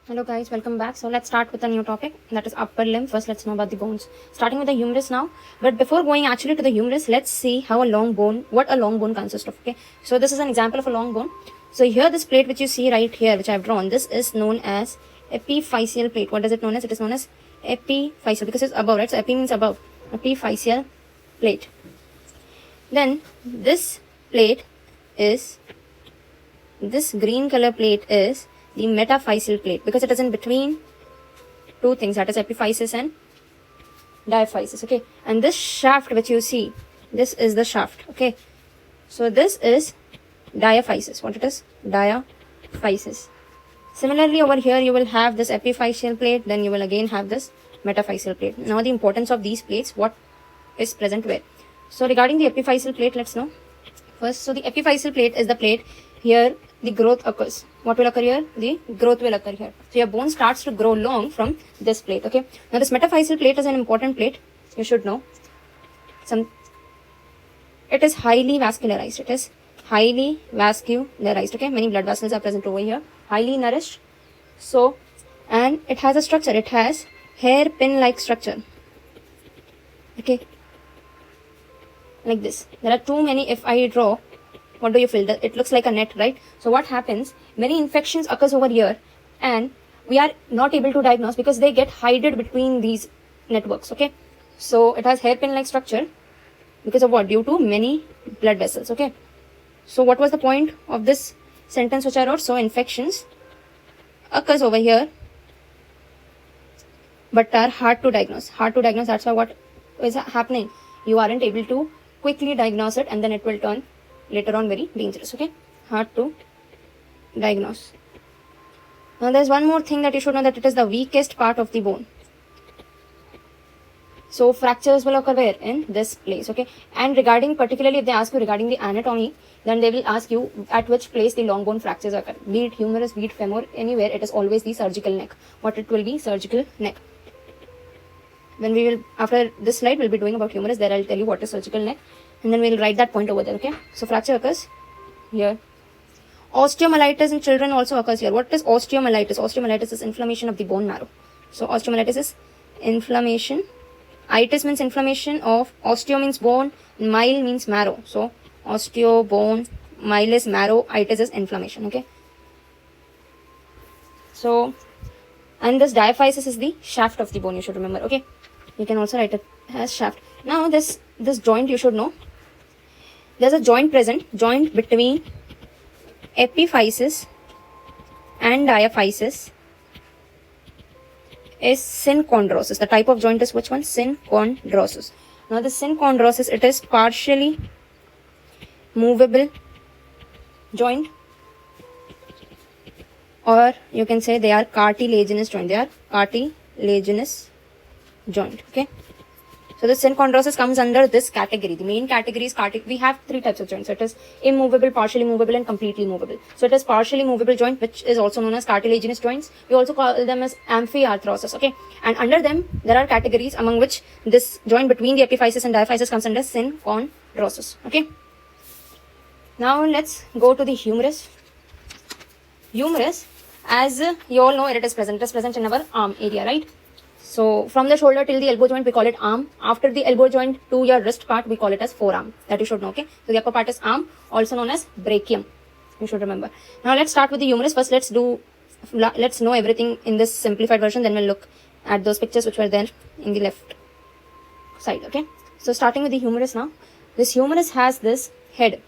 Hello guys, welcome back. So let's start with a new topic, that is upper limb. First let's know about the bones. Starting with the humerus now. But before going actually to the humerus, let's see how a long bone, what a long bone consists of. Okay. So this is an example of a long bone. So here this plate which you see right here, which I've drawn, this is known as epiphyseal plate. What is it known as? It is known as epiphyseal because it's above, right? So epi means above. Epiphyseal plate. Then this plate is, this green color plate is the metaphyseal plate because it is in between two things, that is epiphysis and diaphysis. Okay, and this shaft which you see, this is the shaft. Okay, so this is diaphysis. What it is? Diaphysis. Similarly over here you will have this epiphyseal plate, then you will again have this metaphyseal plate. Now the importance of these plates, what is present where. So regarding the epiphyseal plate, let's know first. So the epiphyseal plate is the plate here the growth occurs. What will occur here? The growth will occur here. So your bone starts to grow long from this plate. Okay. Now this metaphyseal plate is an important plate. You should know. It is highly vascularized. It is highly vascularized. Okay. Many blood vessels are present over here. Highly nourished. So, and it has a structure. It has hairpin-like structure. Okay. Like this. There are too many. If I draw, what do you feel? That it looks like a net, right? So what happens? Many infections occurs over here and we are not able to diagnose because they get hidden between these networks. Okay, so it has hairpin-like structure because of what? Due to many blood vessels. Okay, so what was the point of this sentence which I wrote? So infections occurs over here but are hard to diagnose. That's why what is happening? You aren't able to quickly diagnose it and then it will turn later on very dangerous. Okay, hard to diagnose. Now there's one more thing that you should know, that it is the weakest part of the bone. So fractures will occur where? In this place. Okay, and regarding, particularly if they ask you regarding the anatomy, then they will ask you at which place the long bone fractures occur. Be it humerus, be it femur, anywhere, it is always the surgical neck. What it will be? Surgical neck. When we will, after this slide, we'll be doing about humerus. There I'll tell you what is surgical neck. And then we'll write that point over there. Okay, so fracture occurs here. Osteomyelitis in children also occurs here. What is osteomyelitis? Osteomyelitis is inflammation of the bone marrow. So osteomyelitis is inflammation. Itis means inflammation of, osteo means bone, myel means marrow. So osteo, bone, myelus, marrow, itis is inflammation. Okay, so, and this diaphysis is the shaft of the bone, you should remember. Okay, you can also write it as shaft. Now this joint you should know. There's a joint present, joint between epiphysis and diaphysis is synchondrosis. The type of joint is which one? Synchondrosis. Now the synchondrosis, it is partially movable joint, or you can say they are cartilaginous joint. They are cartilaginous joint. Okay, so the synchondrosis comes under this category. The main category is we have three types of joints. So it is immovable, partially movable, and completely movable. So it is partially movable joint, which is also known as cartilaginous joints. We also call them as amphiarthrosis. Okay, and under them there are categories, among which this joint between the epiphysis and diaphysis comes under synchondrosis. Okay, now let's go to the humerus. Humerus, as you all know, it is present. It is present in our arm area, right? So from the shoulder till the elbow joint, we call it arm. After the elbow joint to your wrist part, we call it as forearm. That you should know. Okay, so the upper part is arm, also known as brachium. You should remember. Now let's start with the humerus. First, let's know everything in this simplified version. Then we'll look at those pictures which were there in the left side. Okay, so starting with the humerus now. This humerus has this head.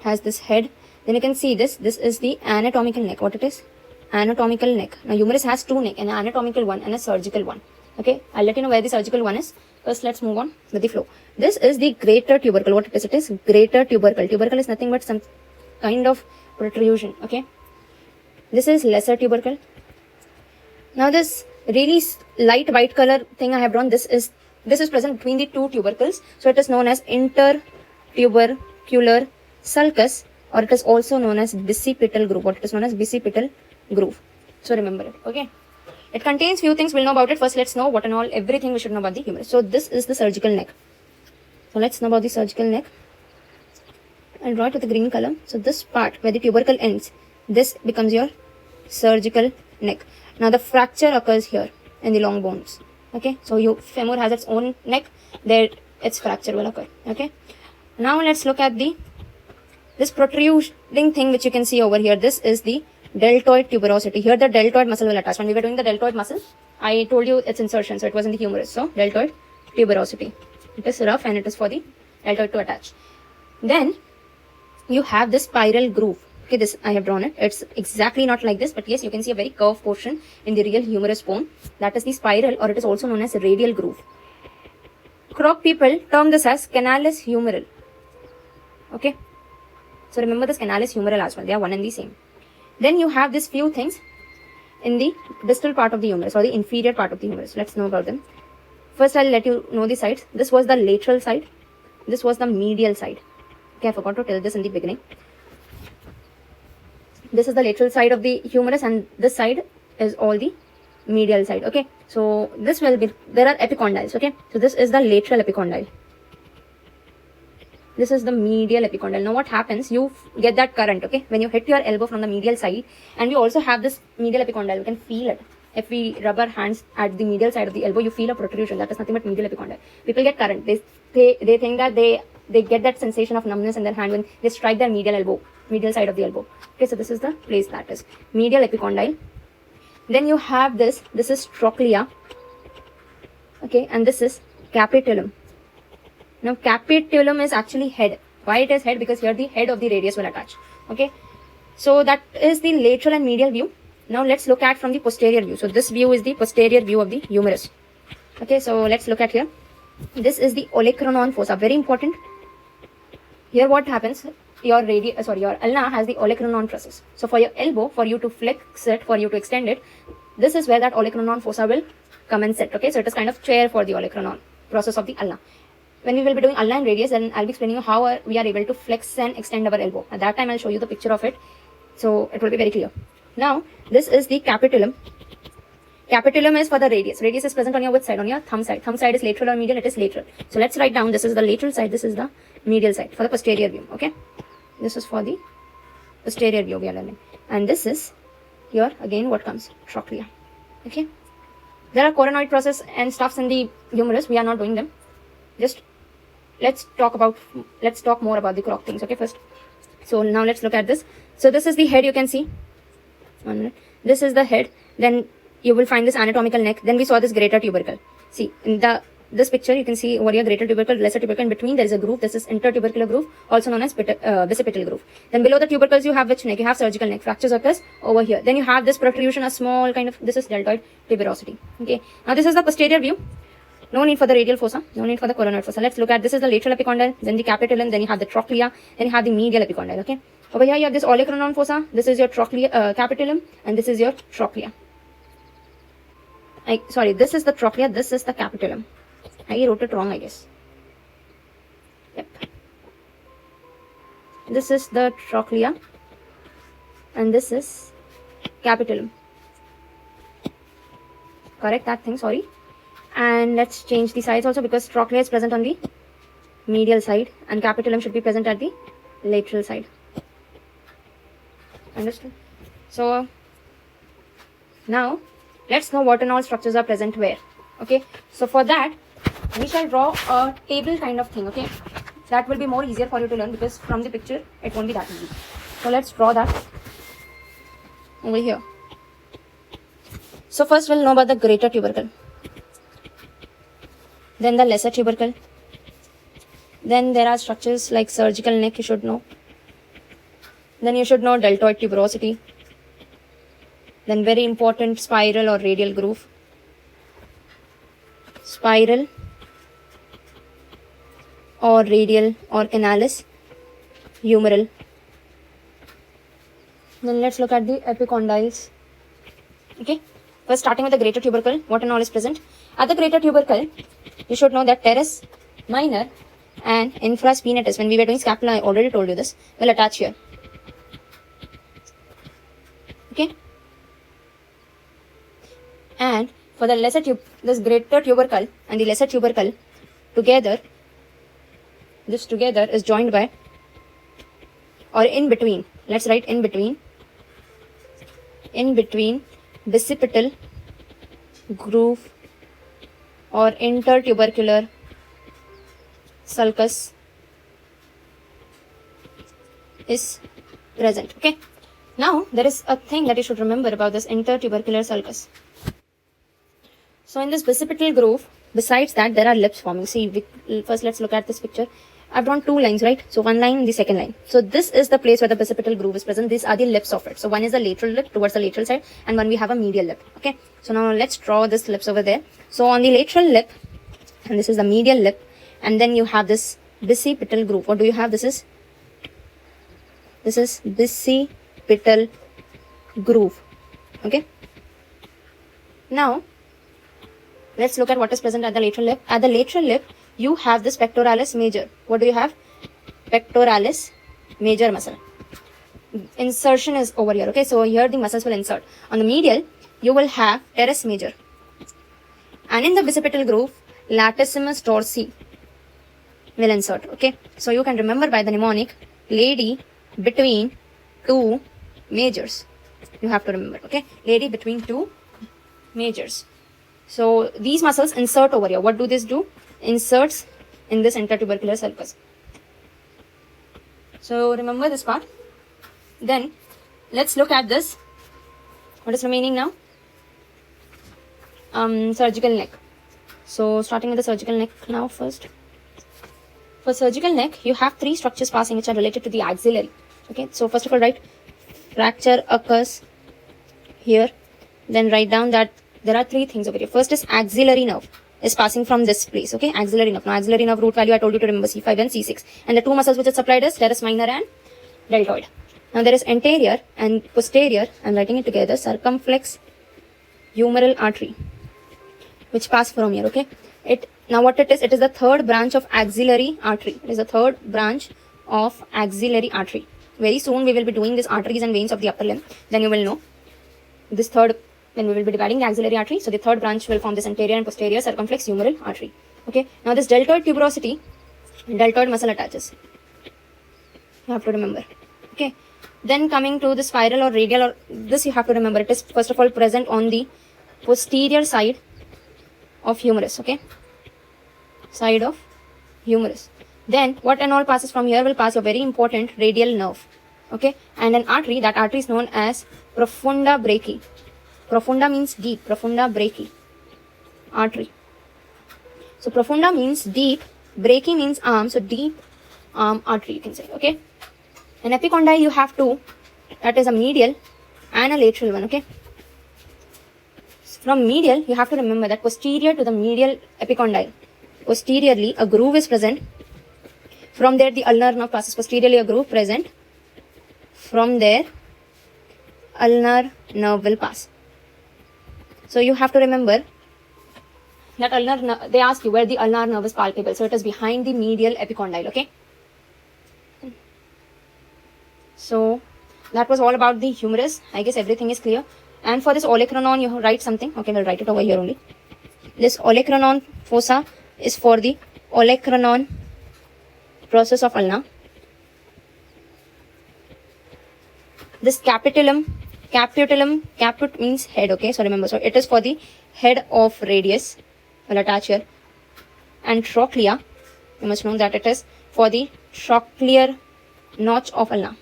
Then you can see this. This is the anatomical neck. What it is? Anatomical neck. Now humerus has two necks, an anatomical one and a surgical one. Okay, I'll let you know where the surgical one is. First, let's move on with the flow. This is the greater tubercle. What it is? It is greater tubercle. Tubercle is nothing but some kind of protrusion. Okay, this is lesser tubercle. Now this really light white color thing I have drawn, this is present between the two tubercles. So it is known as intertubercular sulcus, or it is also known as bicipital groove. What it is known as? Bicipital groove. So remember it. Okay, it contains few things. We'll know about it. First, let's know what and all, everything we should know about the humerus. So this is the surgical neck. So let's know about the surgical neck. I'll draw it with a green color. So this part where the tubercle ends, this becomes your surgical neck. Now the fracture occurs here in the long bones. Okay, so your femur has its own neck, there its fracture will occur. Okay, now let's look at this protruding thing which you can see over here. This is the deltoid tuberosity. Here the deltoid muscle will attach. When we were doing the deltoid muscle, I told you its insertion, so it was in the humerus. So deltoid tuberosity. It is rough and it is for the deltoid to attach. Then you have this spiral groove. Okay, this I have drawn it. It's exactly not like this, but yes, you can see a very curved portion in the real humerus bone. That is the spiral, or it is also known as radial groove. Croc people term this as canalis humeral. Okay, so remember this canalis humeral as well. They are one and the same. Then you have these few things in the distal part of the humerus or the inferior part of the humerus. Let's know about them. First, I'll let you know the sides. This was the lateral side. This was the medial side. Okay, I forgot to tell this in the beginning. This is the lateral side of the humerus, and this side is all the medial side. Okay, so this will be, there are epicondyles. Okay, so this is the lateral epicondyle. This is the medial epicondyle. Now what happens, you get that current, okay, when you hit your elbow from the medial side, and we also have this medial epicondyle. You can feel it. If we rub our hands at the medial side of the elbow, you feel a protrusion. That is nothing but medial epicondyle. People get current. They think that they get that sensation of numbness in their hand when they strike their medial side of the elbow. Okay, so this is the place that is medial epicondyle. Then you have this is trochlea. Okay, and this is capitulum. Now capitulum is actually head. Why it is head? Because here the head of the radius will attach. Okay, so that is the lateral and medial view. Now let's look at from the posterior view. So this view is the posterior view of the humerus. Okay, so let's look at here. This is the olecranon fossa. Very important. Here what happens? Your ulna has the olecranon process. So for your elbow, for you to flex it, for you to extend it, this is where that olecranon fossa will come and sit. Okay, so it is kind of chair for the olecranon process of the ulna. When we will be doing ulna and radius, then I'll be explaining you how we are able to flex and extend our elbow. At that time, I'll show you the picture of it, so it will be very clear. Now, this is the capitulum. Capitulum is for the radius. Radius is present on your which side? On your thumb side. Thumb side is lateral or medial? It is lateral. So let's write down, this is the lateral side, this is the medial side for the posterior view. Okay, this is for the posterior view we are learning. And this is here again what comes? Trochlea. Okay, there are coronoid process and stuffs in the humerus. We are not doing them. Just let's talk more about the croc things. Okay, first. So now let's look at this. So this is the head, you can see. 1 minute. This is the head. Then you will find this anatomical neck. Then we saw this greater tubercle. See, in this picture, you can see over here greater tubercle, lesser tubercle. In between, there is a groove. This is intertubercular groove, also known as bicipital groove. Then below the tubercles, you have which neck? You have surgical neck. Fractures occurs over here. Then you have this protrusion, a small kind of, this is deltoid tuberosity. Okay. Now this is the posterior view. No need for the radial fossa, no need for the coronoid fossa. Let's look at, this is the lateral epicondyle, then the capitulum, then you have the trochlea, then you have the medial epicondyle. Okay. Over here you have this olecranon fossa. This is your trochlea, capitulum, and this is your trochlea. This is the trochlea, this is the capitulum. I wrote it wrong, I guess. Yep. This is the trochlea, and this is capitulum. Correct that thing, sorry. And let's change the sides also, because trochlea is present on the medial side and capitulum should be present at the lateral side. Understood? So now let's know what and all structures are present where. Okay, so for that we shall draw a table kind of thing. Okay, that will be more easier for you to learn, because from the picture it won't be that easy. So let's draw that over here. So first we'll know about the greater tubercle, then the lesser tubercle, then there are structures like surgical neck, you should know. Then you should know deltoid tuberosity, then very important spiral or radial groove, spiral or radial or canalis humeral. Then let's look at the epicondyles. Okay, first starting with the greater tubercle, what and all is present? At the greater tubercle, you should know that teres minor and infraspinatus, when we were doing scapula, I already told you this, will attach here. Okay, and for the lesser this greater tubercle and the lesser tubercle together, this together is joined by, or in between, let's write in between bicipital groove or intertubercular sulcus is present. Okay. Now there is a thing that you should remember about this intertubercular sulcus. So in this bicipital groove, besides that, there are lips forming. See, first let's look at this picture. I've drawn two lines, right? So one line, the second line. So this is the place where the bicipital groove is present. These are the lips of it. So one is the lateral lip towards the lateral side, and one we have a medial lip. Okay. So now let's draw this lips over there. So on the lateral lip, and this is the medial lip, and then you have this bicipital groove. What do you have? This is bicipital groove. Okay. Now let's look at what is present at the lateral lip. At the lateral lip, you have this pectoralis major. What do you have? Pectoralis major muscle. Insertion is over here. Okay, so here the muscles will insert. On the medial, you will have teres major. And in the bicipital groove, latissimus dorsi will insert. Okay, so you can remember by the mnemonic, lady between two majors. You have to remember. Okay, lady between two majors. So these muscles insert over here. What do this do? Inserts in this intertubercular sulcus. So remember this part. Then let's look at this. What is remaining now? Surgical neck. So starting with the surgical neck now first. For surgical neck, you have three structures passing which are related to the axillary. Okay, so first of all, write fracture occurs here. Then write down that there are three things over here. First is axillary nerve is passing from this place. Okay, axillary nerve. Now axillary nerve root value I told you to remember C5 and C6. And the two muscles which are supplied is teres minor and deltoid. Now there is anterior and posterior. I'm writing it together. Circumflex humeral artery, which pass from here. Okay. Now what it is the third branch of axillary artery. It is the third branch of axillary artery. Very soon we will be doing these arteries and veins of the upper limb. Then you will know this third. Then we will be dividing the axillary artery. So the third branch will form this anterior and posterior circumflex humeral artery. Okay. Now this deltoid tuberosity, deltoid muscle attaches. You have to remember. Okay. Then coming to the spiral or radial, or this you have to remember. It is first of all present on the posterior side of humerus. Okay. Side of humerus. Then what and all passes from here will pass a very important radial nerve. Okay. And an artery, that artery is known as profunda brachii. Profunda means deep. Profunda brachii artery. So profunda means deep. Brachii means arm. So deep arm artery you can say. Okay. In epicondyle you have two. That is a medial and a lateral one. Okay. From medial you have to remember that posterior to the medial epicondyle, posteriorly a groove is present. From there the ulnar nerve passes posteriorly, a groove present. From there ulnar nerve will pass. So you have to remember that ulnar nerve, they ask you where the ulnar nerve is palpable. So it is behind the medial epicondyle. Okay. So that was all about the humerus. I guess everything is clear. And for this olecranon, you write something. Okay, we'll write it over here only. This olecranon fossa is for the olecranon process of ulna. This caput means head. Okay, so remember, so it is for the head of radius. Will attach here. And trochlea, you must know that it is for the trochlear notch of ulna.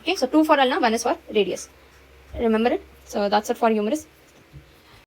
Okay, so two for ulna, one is for radius. Remember it. So that's it for humerus.